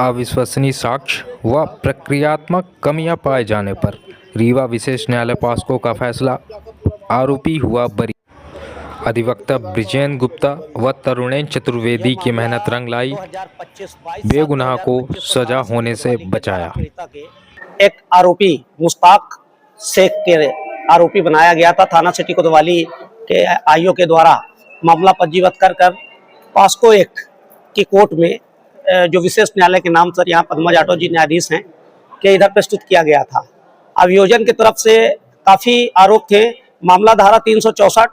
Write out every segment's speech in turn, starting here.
अविश्वसनीय साक्ष्य व प्रक्रियात्मक कमियां पाए जाने पर रीवा विशेष न्यायालय पॉस्को का फैसला, आरोपी हुआ बरी। अधिवक्ता ब्रिजेन गुप्ता व तरुणेन चतुर्वेदी की मेहनत रंग लाई, बेगुनाह को सजा होने से बचाया। एक आरोपी मुश्ताक शेख के आरोपी बनाया गया था। थाना सिटी कोतवाली के आईओ के द्वारा मामला पंजीबद्ध कर पॉस्को एक्ट की कोर्ट में जो विशेष न्यायालय के नाम पर यहाँ पद्मा जाटव जी न्यायाधीश हैं के इधर प्रस्तुत किया गया था। अभियोजन की तरफ से काफ़ी आरोप थे। मामला धारा 364,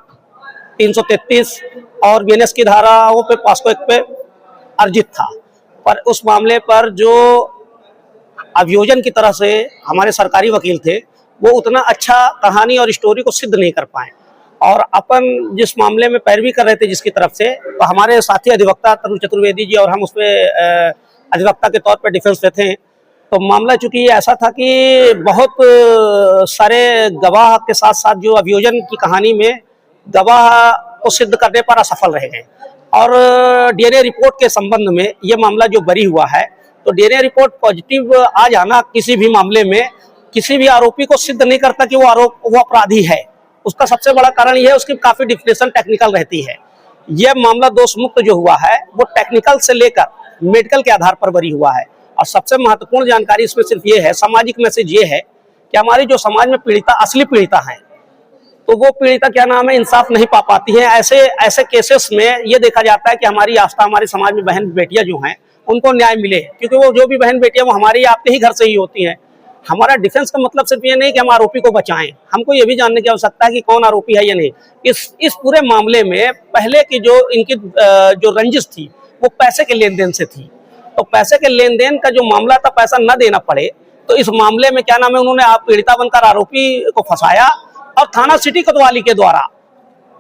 333 और बीएनएस की धाराओं पे पॉस्को एक्ट पे अर्जित था। पर उस मामले पर जो अभियोजन की तरफ से हमारे सरकारी वकील थे वो उतना अच्छा कहानी और स्टोरी को सिद्ध नहीं कर पाए, और अपन जिस मामले में पैरवी कर रहे थे जिसकी तरफ से, तो हमारे साथी अधिवक्ता तरुण चतुर्वेदी जी और हम उसमें अधिवक्ता के तौर पर डिफेंस पे थे। तो मामला चूंकि ऐसा था कि बहुत सारे गवाह के साथ साथ जो अभियोजन की कहानी में गवाह को सिद्ध करने पर असफल रह गए, और डीएनए रिपोर्ट के संबंध में ये मामला जो बरी हुआ है, तो डीएनए रिपोर्ट पॉजिटिव आ जाना किसी भी मामले में किसी भी आरोपी को सिद्ध नहीं करता कि वो अपराधी है। उसका सबसे बड़ा कारण यह है उसकी काफी डिफिनेशन टेक्निकल रहती है। यह मामला दोष मुक्त जो हुआ है वो टेक्निकल से लेकर मेडिकल के आधार पर बरी हुआ है। और सबसे महत्वपूर्ण जानकारी इसमें सिर्फ ये है, सामाजिक मैसेज ये है कि हमारी जो समाज में पीड़िता, असली पीड़िता है, तो वो पीड़िता क्या नाम है, इंसाफ नहीं पा पाती है। ऐसे केसेस में ये देखा जाता है कि हमारी आस्था, हमारे समाज में बहन बेटियां जो हैं उनको न्याय मिले, क्योंकि वो जो भी बहन बेटियां वो हमारी आपके ही घर से ही होती हैं। हमारा डिफेंस का मतलब सिर्फ ये नहीं कि हम आरोपी को बचाएं, हमको ये भी जानने की आवश्यकता है कि कौन आरोपी है या नहीं। इस पूरे मामले में पहले की जो इनकी जो रंजिश थी वो पैसे के लेन देन से थी। तो पैसे के लेन देन का जो मामला था, पैसा न देना पड़े, तो इस मामले में क्या नाम है, उन्होंने पीड़िता बनकर आरोपी को फंसाया, और थाना सिटी कोतवाली के द्वारा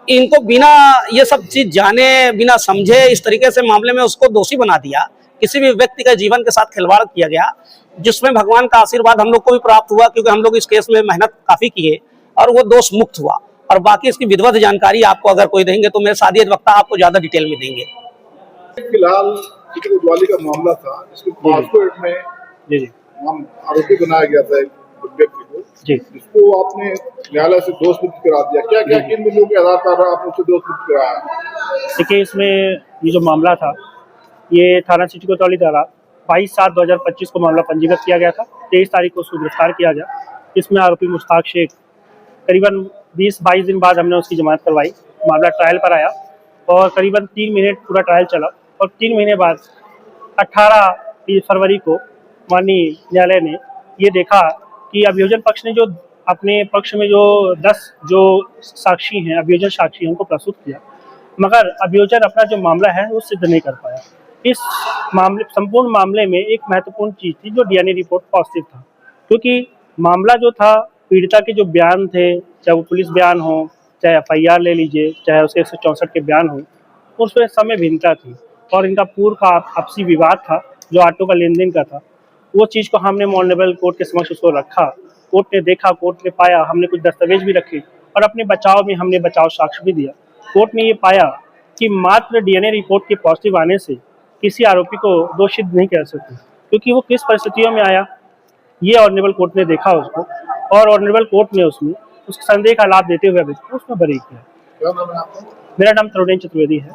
इनको बिना ये सब चीज जाने, बिना समझे इस तरीके से मामले में उसको दोषी बना दिया। किसी भी व्यक्ति का जीवन के साथ खिलवाड़ किया गया, जिसमें भगवान का आशीर्वाद हम लोग को भी प्राप्त हुआ, क्योंकि हम लोग इस केस में मेहनत काफी किए और वो दोष मुक्त हुआ। और बाकी इसकी विधिवत जानकारी आपको अगर कोई देंगे तो मेरे साथी अधिवक्ता आपको ज्यादा डिटेल में देंगे। फिलहाल कोतवाली का मामला था, इसको पॉस्को एक्ट में हम आरोपी बनाया गया था एक व्यक्ति को, जिसको आपने न्यायालय से दोष मुक्त करा दिया। क्या क्या किन बिंदुओं के आधार पर आपने उसे दोष मुक्त कराया? देखिए, इसमें ये जो मामला था ये थाना सिटी कोतवाली द्वारा 22/7/2025 को मामला पंजीबद्ध किया गया था। 23 तारीख को उसको गिरफ्तार किया गया। इसमें आरोपी मुश्ताक शेख करीबन 20-22 दिन बाद हमने उसकी जमानत करवाई। मामला ट्रायल पर आया और करीबन 3 महीने पूरा ट्रायल चला, और 3 महीने बाद 18 फरवरी को माननीय न्यायालय ने ये देखा कि अभियोजन पक्ष ने जो अपने पक्ष में जो 10 जो साक्षी हैं, अभियोजन साक्षी हैं, उनको प्रस्तुत किया, मगर अभियोजन अपना जो मामला है वो सिद्ध नहीं कर पाया। इस मामले, संपूर्ण मामले में एक महत्वपूर्ण चीज़ थी जो डीएनए रिपोर्ट पॉजिटिव था, क्योंकि मामला जो था, पीड़िता के जो बयान थे, चाहे वो पुलिस बयान हो, चाहे एफआईआर ले लीजिए, चाहे उसके 164 के बयान हो, उसमें समय भिन्नता थी, और इनका पूर्व का आपसी विवाद था जो ऑटो का लेन देन का था। वो चीज़ को हमने ऑनरेबल कोर्ट के समक्ष उसको रखा। कोर्ट ने देखा, कोर्ट ने पाया, हमने कुछ दस्तावेज भी रखे और अपने बचाव में हमने बचाव साक्ष्य भी दिया। कोर्ट ने ये पाया कि मात्र डीएनए रिपोर्ट के पॉजिटिव आने से किसी आरोपी को दोषी नहीं कह सकते, क्योंकि वो किस परिस्थितियों में आया ये ऑनरेबल कोर्ट ने देखा उसको, और ऑनरेबल कोर्ट ने उसमें उस संदेह का लाभ देते हुए उसमें बरी किया। क्या नाम है आपका? मेरा नाम तरुणेन चतुर्वेदी है।